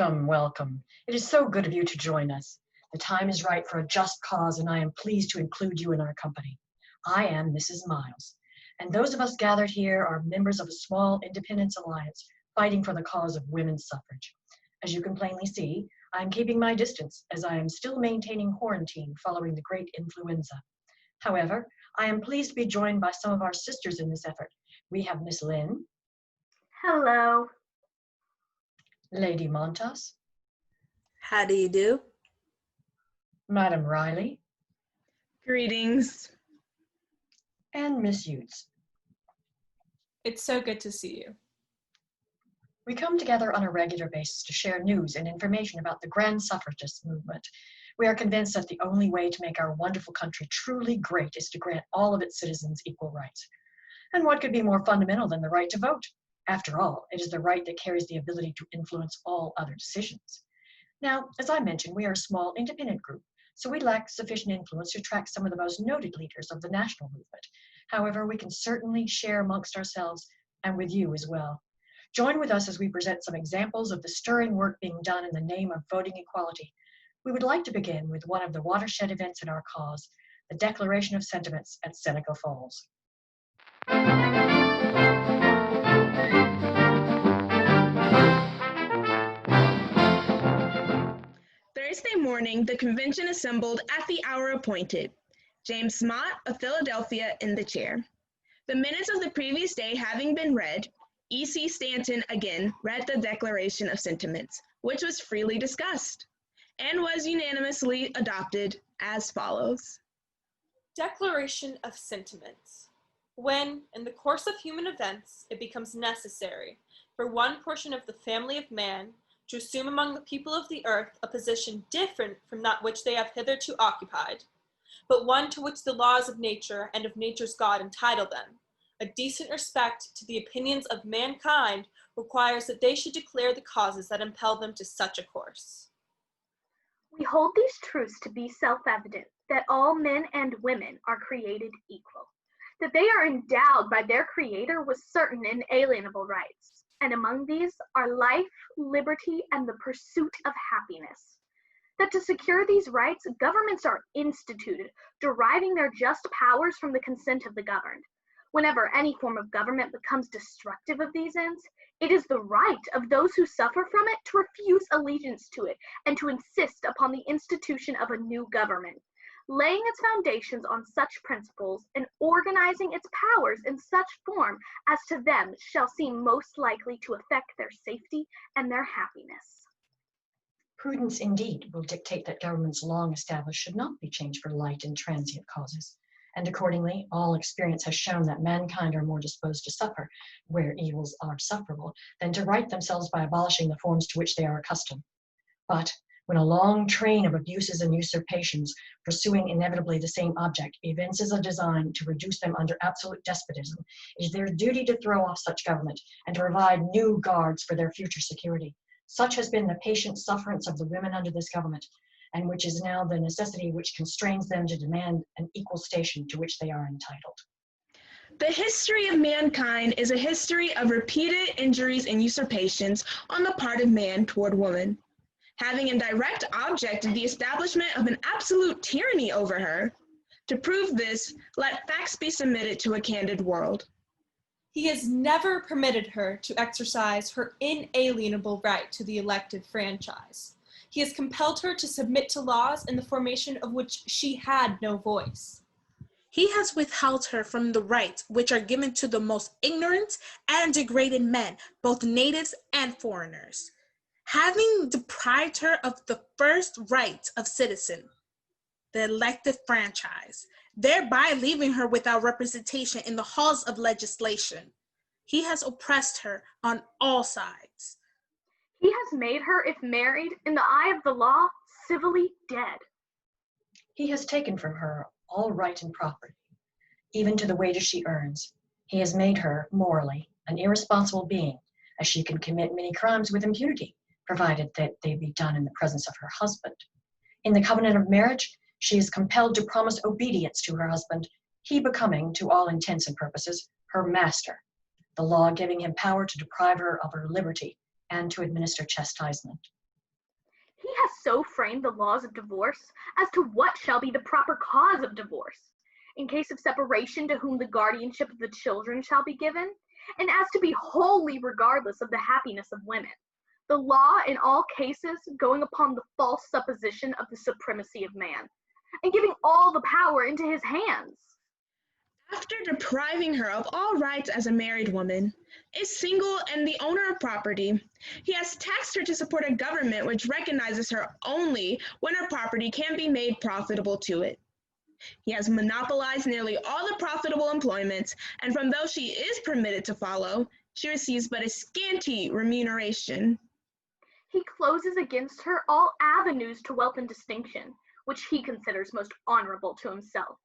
Welcome, welcome. It is so good of you to join us. The time is right for a just cause, and I am pleased to include you in our company. I am Mrs. Miles, and those of us gathered here are members of a small independence alliance fighting for the cause of women's suffrage. As you can plainly see, I am keeping my distance as I am still maintaining quarantine following the great influenza. However, I am pleased to be joined by some of our sisters in this effort. We have Miss Lynn. Hello. Lady Montas. How do you do? Madam Riley. Greetings. And Miss Utes. It's so good to see you. We come together on a regular basis to share news and information about the grand suffragist movement. We are convinced that the only way to make our wonderful country truly great is to grant all of its citizens equal rights. And what could be more fundamental than the right to vote? After all, it is the right that carries the ability to influence all other decisions. Now, as I mentioned, we are a small independent group, so we lack sufficient influence to attract some of the most noted leaders of the national movement. However, we can certainly share amongst ourselves and with you as well. Join with us as we present some examples of the stirring work being done in the name of voting equality. We would like to begin with one of the watershed events in our cause, the Declaration of Sentiments at Seneca Falls. Thursday morning, the convention assembled at the hour appointed. James Mott of Philadelphia in the chair. The minutes of the previous day having been read, E.C. Stanton again read the Declaration of Sentiments, which was freely discussed and was unanimously adopted as follows. Declaration of Sentiments. When, in the course of human events, it becomes necessary for one portion of the family of man to assume among the people of the earth a position different from that which they have hitherto occupied, but one to which the laws of nature and of nature's God entitle them, a decent respect to the opinions of mankind requires that they should declare the causes that impel them to such a course. We hold these truths to be self-evident, that all men and women are created equal, that they are endowed by their Creator with certain inalienable rights, and among these are life, liberty, and the pursuit of happiness. That to secure these rights, governments are instituted, deriving their just powers from the consent of the governed. Whenever any form of government becomes destructive of these ends, it is the right of those who suffer from it to refuse allegiance to it and to insist upon the institution of a new government, laying its foundations on such principles and organizing its powers in such form as to them shall seem most likely to affect their safety and their happiness. Prudence indeed will dictate that governments long established should not be changed for light and transient causes. And accordingly, all experience has shown that mankind are more disposed to suffer, where evils are sufferable, than to right themselves by abolishing the forms to which they are accustomed. But when a long train of abuses and usurpations, pursuing inevitably the same object, evinces a design to reduce them under absolute despotism, it is their duty to throw off such government and to provide new guards for their future security. Such has been the patient sufferance of the women under this government, and which is now the necessity which constrains them to demand an equal station to which they are entitled. The history of mankind is a history of repeated injuries and usurpations on the part of man toward woman, having in direct object the establishment of an absolute tyranny over her. To prove this, let facts be submitted to a candid world. He has never permitted her to exercise her inalienable right to the elective franchise. He has compelled her to submit to laws in the formation of which she had no voice. He has withheld her from the rights which are given to the most ignorant and degraded men, both natives and foreigners, having deprived her of the first right of citizen, the elective franchise, thereby leaving her without representation in the halls of legislation. He has oppressed her on all sides. He has made her, if married, in the eye of the law, civilly dead. He has taken from her all right and property, even to the wages she earns. He has made her, morally, an irresponsible being, as she can commit many crimes with impunity, provided that they be done in the presence of her husband. In the covenant of marriage, she is compelled to promise obedience to her husband, he becoming, to all intents and purposes, her master, the law giving him power to deprive her of her liberty and to administer chastisement. He has so framed the laws of divorce as to what shall be the proper cause of divorce, in case of separation to whom the guardianship of the children shall be given, and as to be wholly regardless of the happiness of women, the law in all cases going upon the false supposition of the supremacy of man, and giving all the power into his hands. After depriving her of all rights as a married woman, is single and the owner of property, he has taxed her to support a government which recognizes her only when her property can be made profitable to it. He has monopolized nearly all the profitable employments, and from those she is permitted to follow, she receives but a scanty remuneration. He closes against her all avenues to wealth and distinction, which he considers most honorable to himself.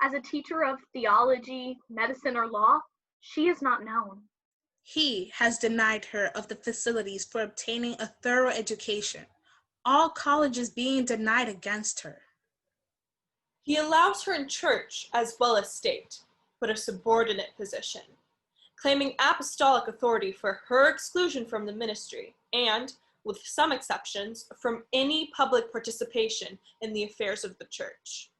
As a teacher of theology, medicine, or law, she is not known. He has denied her of the facilities for obtaining a thorough education, all colleges being denied against her. He allows her in church as well as state, but a subordinate position, claiming apostolic authority for her exclusion from the ministry and, with some exceptions, from any public participation in the affairs of the church.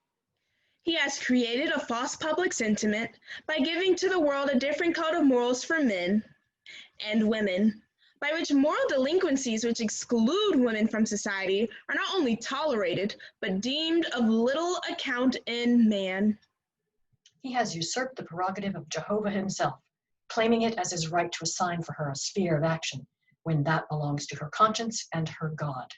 He has created a false public sentiment by giving to the world a different code of morals for men and women, by which moral delinquencies which exclude women from society are not only tolerated, but deemed of little account in man. He has usurped the prerogative of Jehovah himself, claiming it as his right to assign for her a sphere of action, when that belongs to her conscience and her God.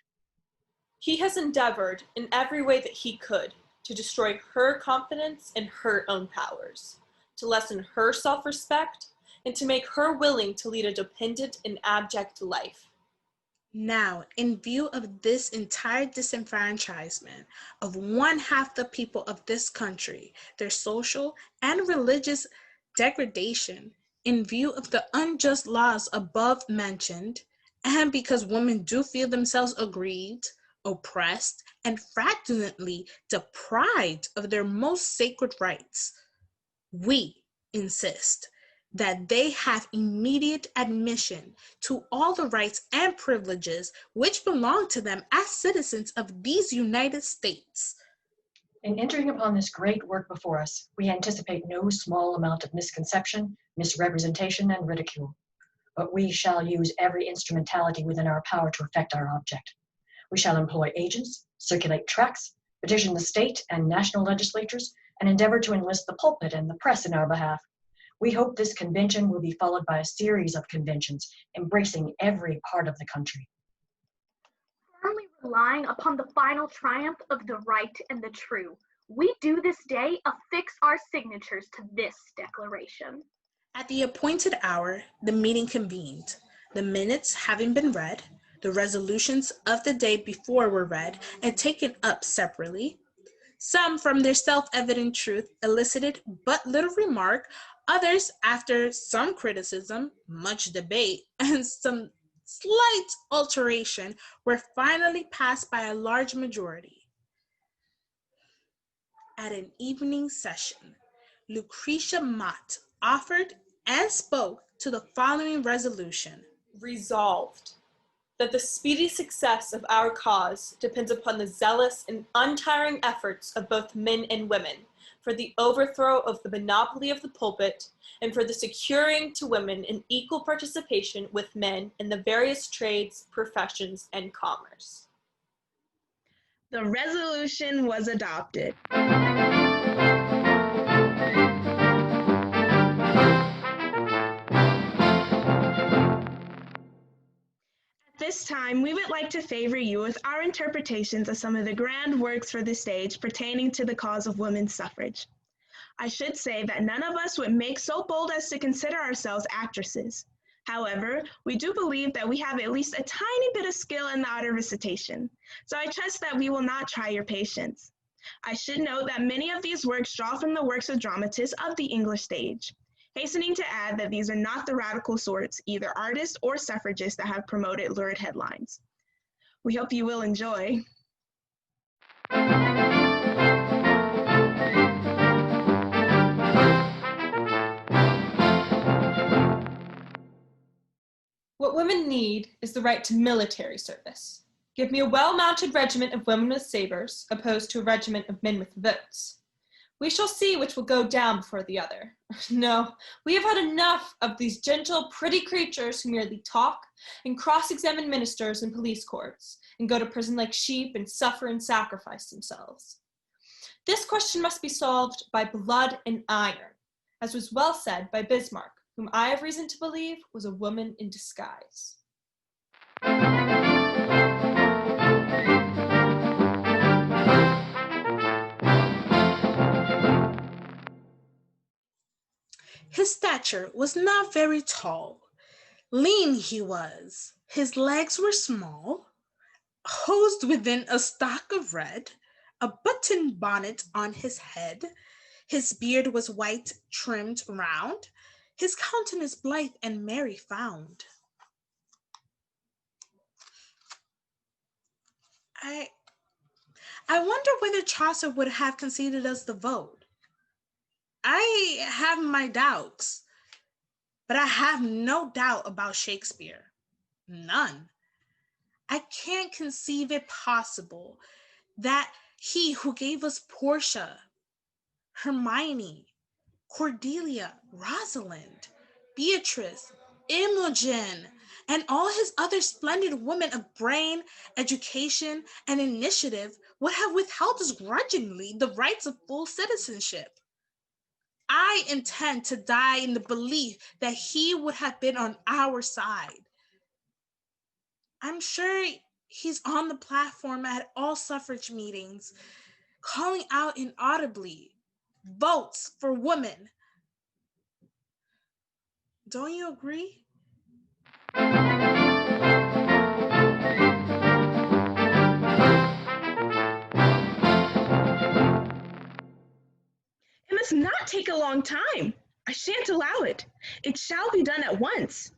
He has endeavored, in every way that he could, to destroy her confidence in her own powers, to lessen her self-respect, and to make her willing to lead a dependent and abject life. Now, in view of this entire disenfranchisement of one half the people of this country, their social and religious degradation, in view of the unjust laws above mentioned, and because women do feel themselves aggrieved, oppressed, and fraudulently deprived of their most sacred rights, we insist that they have immediate admission to all the rights and privileges which belong to them as citizens of these United States. In entering upon this great work before us, we anticipate no small amount of misconception, misrepresentation, and ridicule, but we shall use every instrumentality within our power to effect our object. We shall employ agents, circulate tracts, petition the state and national legislatures, and endeavor to enlist the pulpit and the press in our behalf. We hope this convention will be followed by a series of conventions embracing every part of the country. Firmly relying upon the final triumph of the right and the true, we do this day affix our signatures to this declaration. At the appointed hour, the meeting convened. The minutes having been read, the resolutions of the day before were read and taken up separately. Some, from their self-evident truth, elicited but little remark. Others, after some criticism, much debate, and some slight alteration, were finally passed by a large majority. At an evening session, Lucretia Mott offered and spoke to the following resolution. Resolved, that the speedy success of our cause depends upon the zealous and untiring efforts of both men and women for the overthrow of the monopoly of the pulpit and for the securing to women an equal participation with men in the various trades, professions, and commerce. The resolution was adopted. At this time, we would like to favor you with our interpretations of some of the grand works for the stage pertaining to the cause of women's suffrage. I should say that none of us would make so bold as to consider ourselves actresses. However, we do believe that we have at least a tiny bit of skill in the art of recitation, so I trust that we will not try your patience. I should note that many of these works draw from the works of dramatists of the English stage, hastening to add that these are not the radical sorts, either artists or suffragists that have promoted lurid headlines. We hope you will enjoy. What women need is the right to military service. Give me a well-mounted regiment of women with sabers, opposed to a regiment of men with votes. We shall see which will go down before the other. No, we have had enough of these gentle, pretty creatures who merely talk and cross-examine ministers and police courts, and go to prison like sheep and suffer and sacrifice themselves. This question must be solved by blood and iron, as was well said by Bismarck, whom I have reason to believe was a woman in disguise. His stature was not very tall. Lean he was. His legs were small, hosed within a stock of red, a button bonnet on his head. His beard was white, trimmed round, his countenance blithe and merry found. I wonder whether Chaucer would have conceded us the vote. I have my doubts, but I have no doubt about Shakespeare. None. I can't conceive it possible that he who gave us Portia, Hermione, Cordelia, Rosalind, Beatrice, Imogen, and all his other splendid women of brain, education, and initiative would have withheld us grudgingly the rights of full citizenship. I intend to die in the belief that he would have been on our side. I'm sure he's on the platform at all suffrage meetings, calling out inaudibly, votes for women. Don't you agree? It must not take a long time. I shan't allow it. It shall be done at once.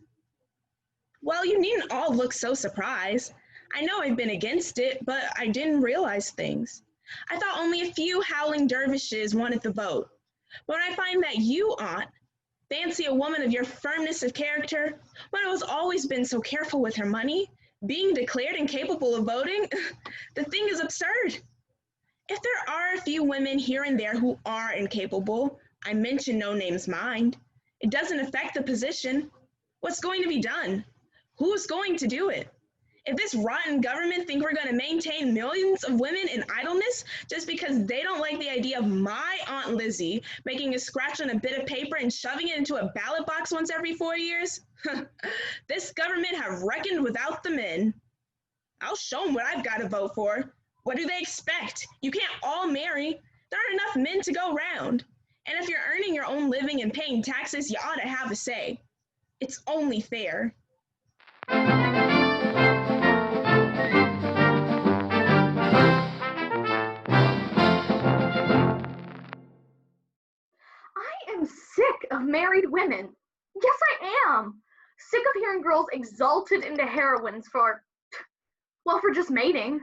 Well, you needn't all look so surprised. I know I've been against it, but I didn't realize things. I thought only a few howling dervishes wanted the vote. But when I find that you, Aunt, fancy a woman of your firmness of character, when I was always been so careful with her money, being declared incapable of voting, the thing is absurd. If there are a few women here and there who are incapable, I mention no names mind. It doesn't affect the position. What's going to be done? Who's going to do it? If this rotten government think we're going to maintain millions of women in idleness just because they don't like the idea of my Aunt Lizzie making a scratch on a bit of paper and shoving it into a ballot box once every 4 years, this government have reckoned without the men. I'll show them what I've got to vote for. What do they expect? You can't all marry. There aren't enough men to go round. And if you're earning your own living and paying taxes, you ought to have a say. It's only fair. I am sick of married women. Yes, I am. Sick of hearing girls exalted into heroines for just mating.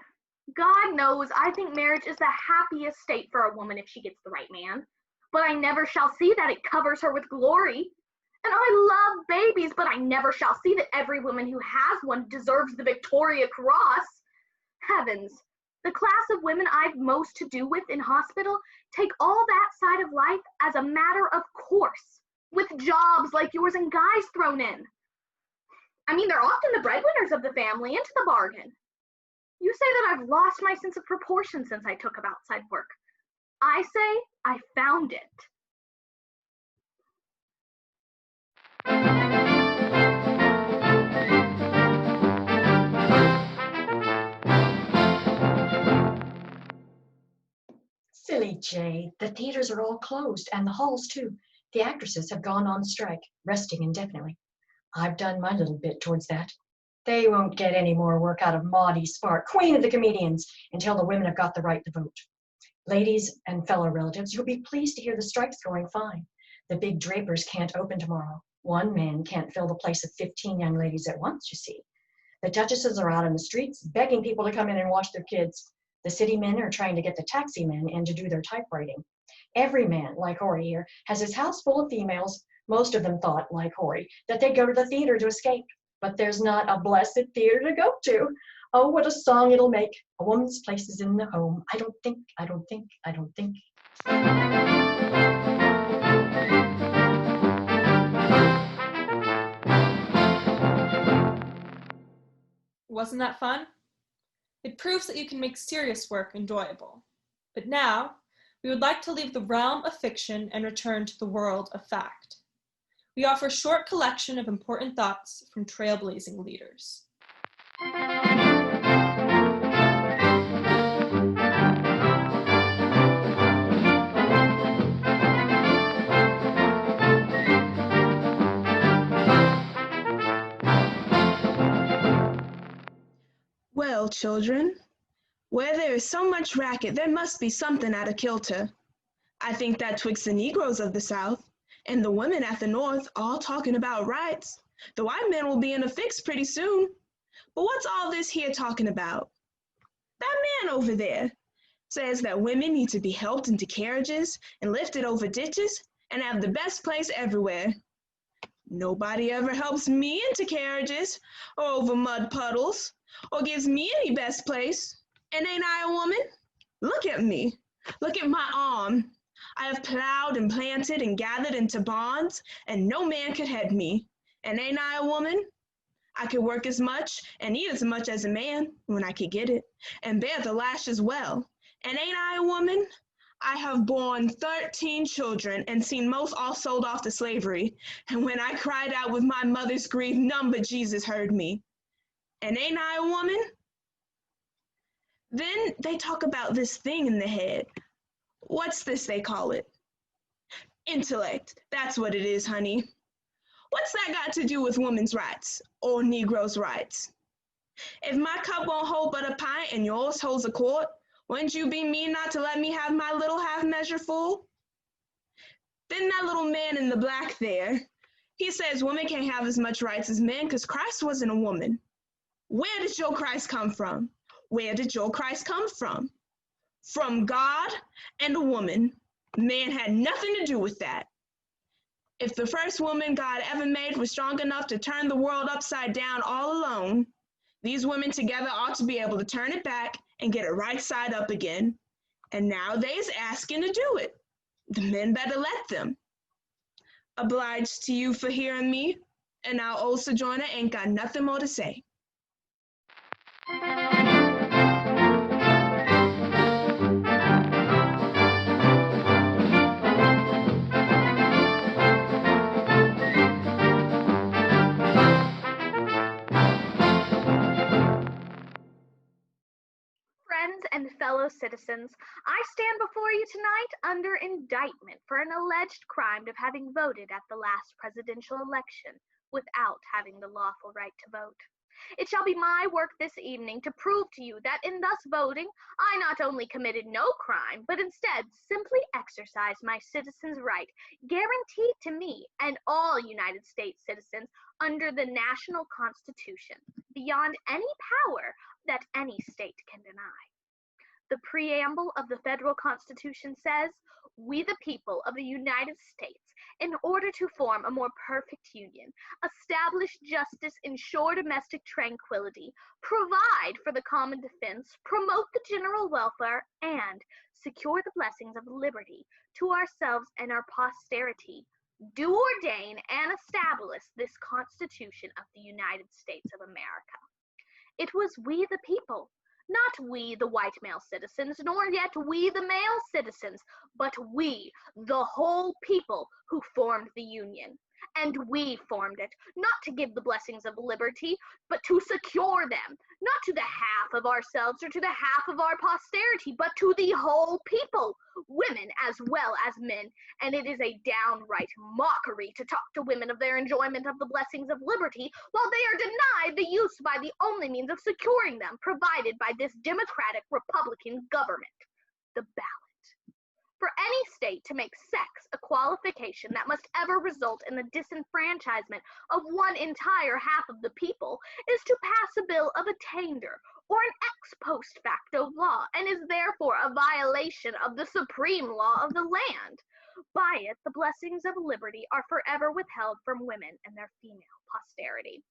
God knows I think marriage is the happiest state for a woman if she gets the right man. But I never shall see that it covers her with glory. And I love babies, but I never shall see that every woman who has one deserves the Victoria Cross. Heavens, the class of women I've most to do with in hospital take all that side of life as a matter of course, with jobs like yours and guys thrown in. I mean, they're often the breadwinners of the family into the bargain. You say that I've lost my sense of proportion since I took up outside work. I say I found it. Silly Jade, the theaters are all closed, and the halls too. The actresses have gone on strike, resting indefinitely. I've done my little bit towards that. They won't get any more work out of Maudie Spark, queen of the comedians, until the women have got the right to vote. Ladies and fellow relatives, you'll be pleased to hear the strike's going fine. The big drapers can't open tomorrow. One man can't fill the place of 15 young ladies at once, you see. The duchesses are out in the streets begging people to come in and watch their kids. The city men are trying to get the taxi men in to do their typewriting. Every man, like Horry here, has his house full of females. Most of them thought, like Horry, that they'd go to the theater to escape. But there's not a blessed theater to go to. Oh, what a song it'll make. A woman's place is in the home. I don't think, I don't think, I don't think. Wasn't that fun? It proves that you can make serious work enjoyable. But now, we would like to leave the realm of fiction and return to the world of fact. We offer a short collection of important thoughts from trailblazing leaders. Well, children, where there is so much racket, there must be something out of kilter. I think that twixt the Negroes of the South and the women at the North all talking about rights, the white men will be in a fix pretty soon. But what's all this here talking about? That man over there says that women need to be helped into carriages and lifted over ditches and have the best place everywhere. Nobody ever helps me into carriages or over mud puddles or gives me any best place. And ain't I a woman? Look at me. Look at my arm. I have plowed and planted and gathered into bonds, and no man could head me. And ain't I a woman? I could work as much and eat as much as a man when I could get it, and bear the lash as well. And ain't I a woman? I have borne 13 children and seen most all sold off to slavery. And when I cried out with my mother's grief, none but Jesus heard me. And ain't I a woman? Then they talk about this thing in the head. What's this they call it? Intellect. That's what it is, honey. What's that got to do with women's rights or Negroes' rights? If my cup won't hold but a pint and yours holds a quart, wouldn't you be mean not to let me have my little half measure full? Then that little man in the black there, he says women can't have as much rights as men because Christ wasn't a woman. Where did your Christ come from? Where did your Christ come from? From God and a woman. Man had nothing to do with that. If the first woman God ever made was strong enough to turn the world upside down all alone, these women together ought to be able to turn it back and get it right side up again. And now they's asking to do it. The men better let them. Obliged to you for hearing me, and our old sojourner ain't got nothing more to say. Friends and fellow citizens, I stand before you tonight under indictment for an alleged crime of having voted at the last presidential election without having the lawful right to vote. It shall be my work this evening to prove to you that in thus voting, I not only committed no crime, but instead simply exercised my citizen's right, guaranteed to me and all United States citizens under the national Constitution, beyond any power that any state can deny. The preamble of the federal Constitution says, "We the people of the United States, in order to form a more perfect union, establish justice, ensure domestic tranquility, provide for the common defense, promote the general welfare, and secure the blessings of liberty to ourselves and our posterity, do ordain and establish this Constitution of the United States of America." It was we the people, not we the white male citizens, nor yet we the male citizens, but we, the whole people, who formed the Union. And we formed it, not to give the blessings of liberty, but to secure them, not to the half of ourselves or to the half of our posterity, but to the whole people, women as well as men. And it is a downright mockery to talk to women of their enjoyment of the blessings of liberty, while they are denied the use by the only means of securing them provided by this democratic Republican government, the ballot. For any state to make sex a qualification that must ever result in the disenfranchisement of one entire half of the people is to pass a bill of attainder or an ex post facto law, and is therefore a violation of the supreme law of the land. By it, the blessings of liberty are forever withheld from women and their female posterity.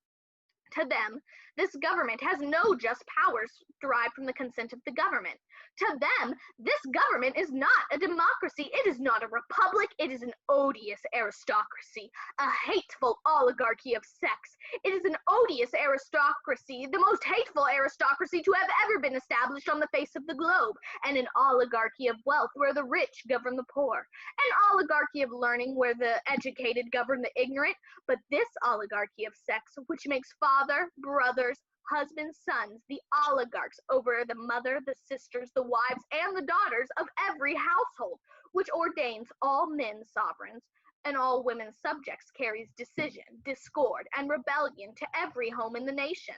To them, this government has no just powers derived from the consent of the government. To them, this government is not a democracy. It is not a republic. It is an odious aristocracy, a hateful oligarchy of sex. It is an odious aristocracy, the most hateful aristocracy to have ever been established on the face of the globe, and an oligarchy of wealth where the rich govern the poor, an oligarchy of learning where the educated govern the ignorant, but this oligarchy of sex, which makes father, brothers, husbands, sons, the oligarchs over the mother, the sisters, the wives, and the daughters of every household, which ordains all men sovereigns and all women subjects, carries decision, discord, and rebellion to every home in the nation.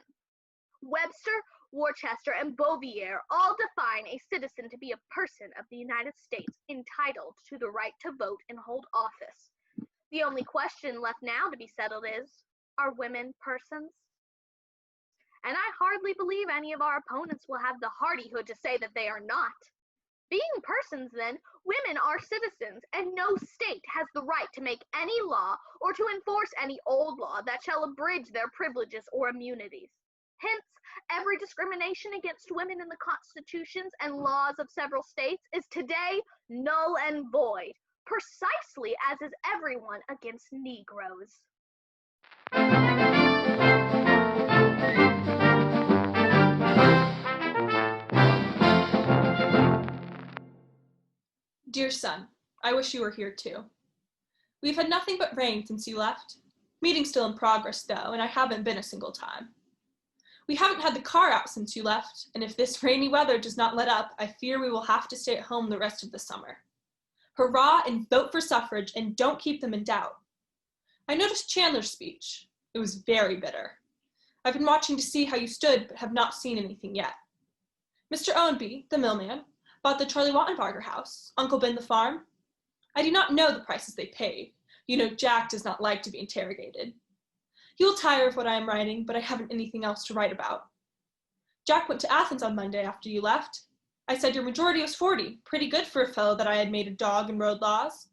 Webster, Worcester, and Bouvier all define a citizen to be a person of the United States entitled to the right to vote and hold office. The only question left now to be settled is, are women persons? And I hardly believe any of our opponents will have the hardihood to say that they are not. Being persons, then, women are citizens, and no state has the right to make any law or to enforce any old law that shall abridge their privileges or immunities. Hence, every discrimination against women in the constitutions and laws of several states is today null and void, precisely as is everyone against Negroes. Dear son, I wish you were here too. We've had nothing but rain since you left. Meeting's still in progress though, and I haven't been a single time. We haven't had the car out since you left, and if this rainy weather does not let up, I fear we will have to stay at home the rest of the summer. Hurrah and vote for suffrage, and don't keep them in doubt. I noticed Chandler's speech. It was very bitter. I've been watching to see how you stood, but have not seen anything yet. Mr. Owenby, the millman, bought the Charlie Wattenbarger house, Uncle Ben the farm. I do not know the prices they paid. You know Jack does not like to be interrogated. You will tire of what I am writing, but I haven't anything else to write about. Jack went to Athens on Monday after you left. I said your majority was 40, pretty good for a fellow that I had made a dog and wrote laws.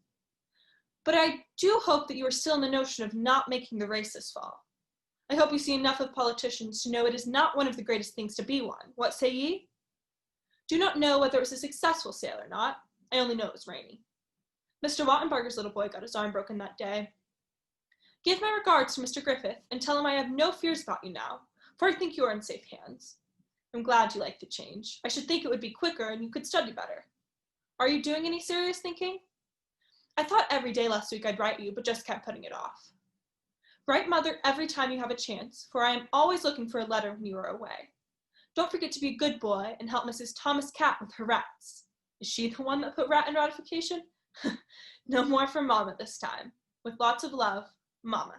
But I do hope that you are still in the notion of not making the races fall. I hope you see enough of politicians to know it is not one of the greatest things to be one. What say ye? Do not know whether it was a successful sale or not. I only know it was rainy. Mr. Wattenbarger's little boy got his arm broken that day. Give my regards to Mr. Griffith and tell him I have no fears about you now, for I think you are in safe hands. I'm glad you like the change. I should think it would be quicker and you could study better. Are you doing any serious thinking? I thought every day last week I'd write you, but just kept putting it off. Write Mother every time you have a chance, for I am always looking for a letter when you are away. Don't forget to be a good boy and help Mrs. Thomas Cat with her rats. Is she the one that put rat in ratification? No more from Mama this time. With lots of love, Mama.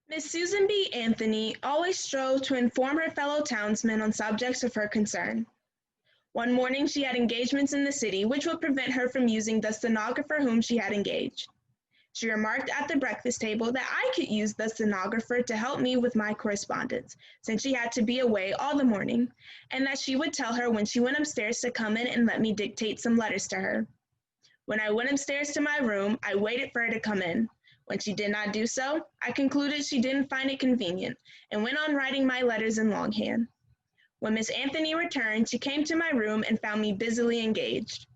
Miss Susan B. Anthony always strove to inform her fellow townsmen on subjects of her concern. One morning she had engagements in the city which would prevent her from using the stenographer whom she had engaged. She remarked at the breakfast table that I could use the stenographer to help me with my correspondence, since she had to be away all the morning, and that she would tell her when she went upstairs to come in and let me dictate some letters to her. When I went upstairs to my room, I waited for her to come in. When she did not do so, I concluded she didn't find it convenient and went on writing my letters in longhand. When Miss Anthony returned, she came to my room and found me busily engaged.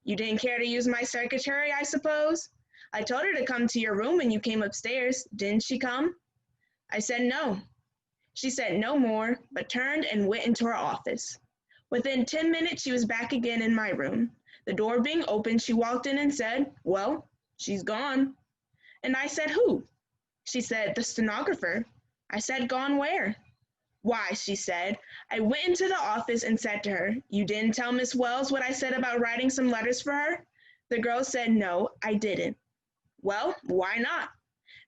You didn't care to use my secretary, I suppose? I told her to come to your room when you came upstairs. Didn't she come? I said no. She said no more, but turned and went into her office. Within 10 minutes, she was back again in my room. The door being opened, she walked in and said, "Well, she's gone." And I said, "Who?" She said, "The stenographer." I said, "Gone where?" "Why," she said, "I went into the office and said to her, 'You didn't tell Miss Wells what I said about writing some letters for her?' The girl said, "No, I didn't." "Well, why not?"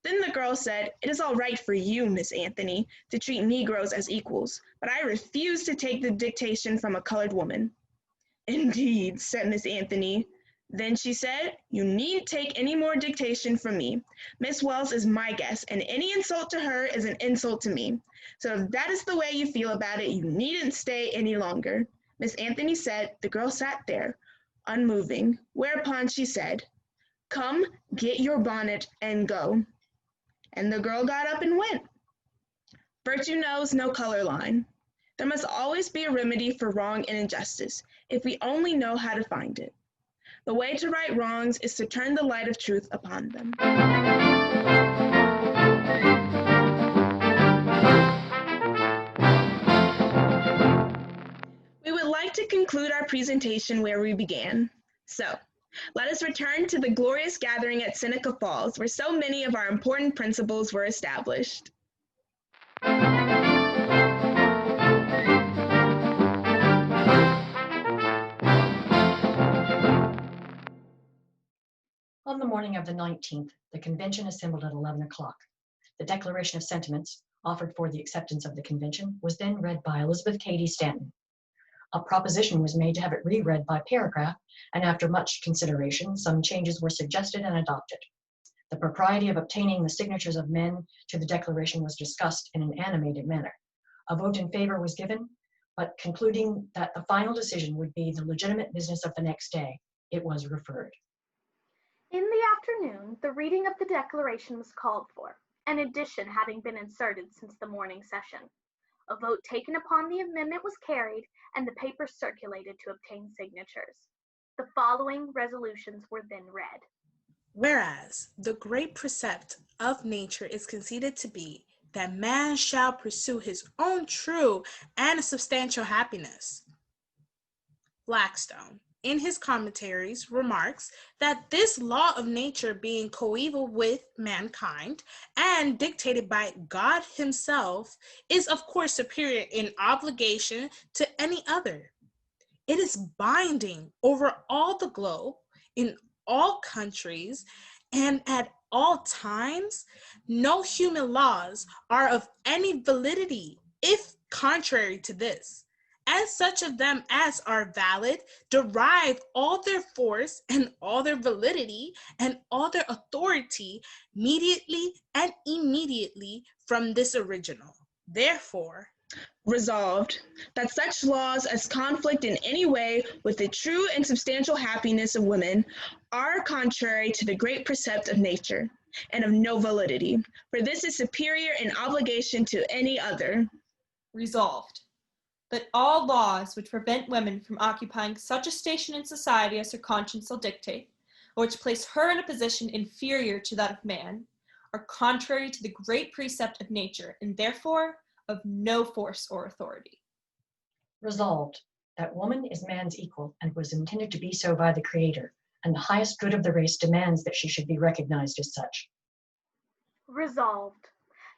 Then the girl said, "It is all right for you, Miss Anthony, to treat Negroes as equals, but I refuse to take the dictation from a colored woman." "Indeed," said Miss Anthony. Then she said, "You needn't take any more dictation from me. Miss Wells is my guest, and any insult to her is an insult to me. So if that is the way you feel about it, you needn't stay any longer." Miss Anthony said. The girl sat there, unmoving, whereupon she said, "Come, get your bonnet and go." And the girl got up and went. Virtue knows no color line. There must always be a remedy for wrong and injustice, if we only know how to find it. The way to right wrongs is to turn the light of truth upon them. We would like to conclude our presentation where we began. So, let us return to the glorious gathering at Seneca Falls, where so many of our important principles were established. On the morning of the 19th, the convention assembled at 11 o'clock. The Declaration of Sentiments, offered for the acceptance of the convention, was then read by Elizabeth Cady Stanton. A proposition was made to have it reread by paragraph, and after much consideration, some changes were suggested and adopted. The propriety of obtaining the signatures of men to the declaration was discussed in an animated manner. A vote in favor was given, but concluding that the final decision would be the legitimate business of the next day, it was referred. In the afternoon, the reading of the declaration was called for, an addition having been inserted since the morning session. A vote taken upon the amendment was carried, and the papers circulated to obtain signatures. The following resolutions were then read. Whereas the great precept of nature is conceded to be that man shall pursue his own true and substantial happiness. Blackstone, in his commentaries, remarks that this law of nature being coeval with mankind and dictated by God himself is of course superior in obligation to any other. It is binding over all the globe, in all countries, and at all times. No human laws are of any validity if contrary to this. And such of them as are valid derive all their force and all their validity and all their authority immediately and immediately from this original. Therefore, Resolved, that such laws as conflict in any way with the true and substantial happiness of women are contrary to the great precept of nature, and of no validity, for this is superior in obligation to any other. Resolved, that all laws which prevent women from occupying such a station in society as her conscience will dictate, or which place her in a position inferior to that of man, are contrary to the great precept of nature, and therefore of no force or authority. Resolved, that woman is man's equal and was intended to be so by the Creator, and the highest good of the race demands that she should be recognized as such. Resolved,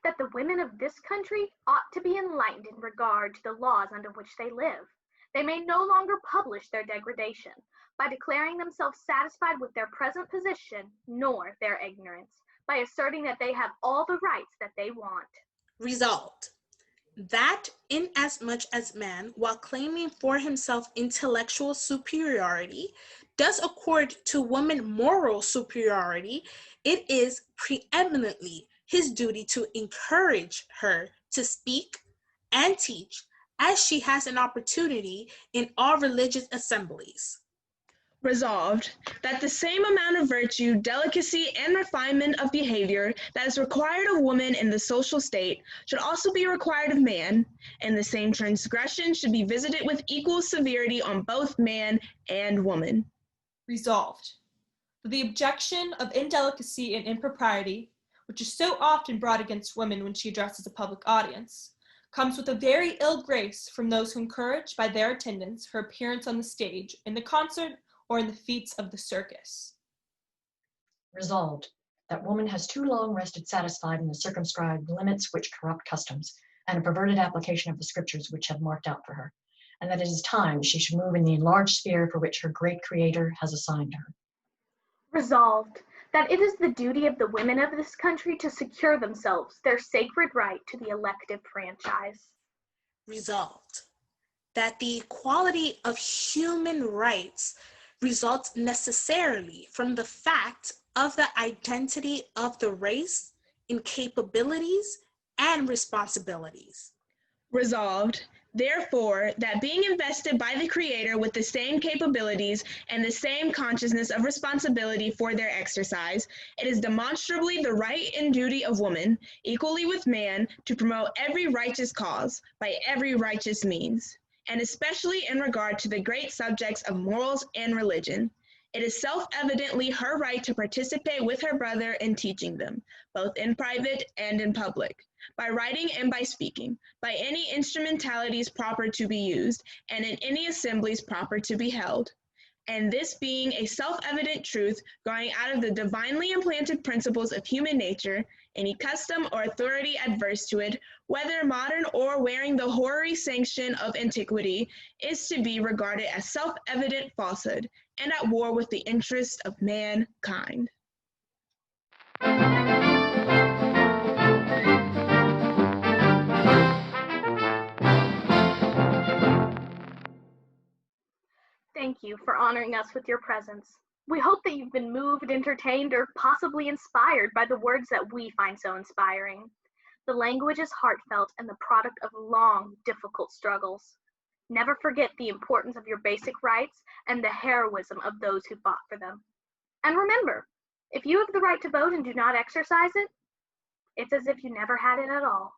that the women of this country ought to be enlightened in regard to the laws under which they live. They may no longer publish their degradation by declaring themselves satisfied with their present position, nor their ignorance, by asserting that they have all the rights that they want. resolved, that inasmuch as man, while claiming for himself intellectual superiority, does accord to woman moral superiority, it is preeminently his duty to encourage her to speak and teach as she has an opportunity in all religious assemblies. Resolved, that the same amount of virtue, delicacy, and refinement of behavior that is required of woman in the social state should also be required of man, and the same transgression should be visited with equal severity on both man and woman. Resolved, that the objection of indelicacy and impropriety, which is so often brought against women when she addresses a public audience, comes with a very ill grace from those who encourage by their attendance her appearance on the stage, in the concert, or in the feats of the circus. Resolved, that woman has too long rested satisfied in the circumscribed limits which corrupt customs, and a perverted application of the scriptures which have marked out for her, and that it is time she should move in the enlarged sphere for which her great Creator has assigned her. Resolved, that it is the duty of the women of this country to secure themselves their sacred right to the elective franchise. Resolved, that the equality of human rights results necessarily from the fact of the identity of the race in capabilities and responsibilities. Resolved, therefore, that being invested by the Creator with the same capabilities and the same consciousness of responsibility for their exercise, it is demonstrably the right and duty of woman, equally with man, to promote every righteous cause by every righteous means, and especially in regard to the great subjects of morals and religion. It is self-evidently her right to participate with her brother in teaching them, both in private and in public, by writing and by speaking, by any instrumentalities proper to be used, and in any assemblies proper to be held. And this being a self-evident truth growing out of the divinely implanted principles of human nature, any custom or authority adverse to it, whether modern or wearing the hoary sanction of antiquity, is to be regarded as self-evident falsehood, and at war with the interests of mankind. Thank you for honoring us with your presence. We hope that you've been moved, entertained, or possibly inspired by the words that we find so inspiring. The language is heartfelt and the product of long, difficult struggles. Never forget the importance of your basic rights and the heroism of those who fought for them. And remember, if you have the right to vote and do not exercise it, it's as if you never had it at all.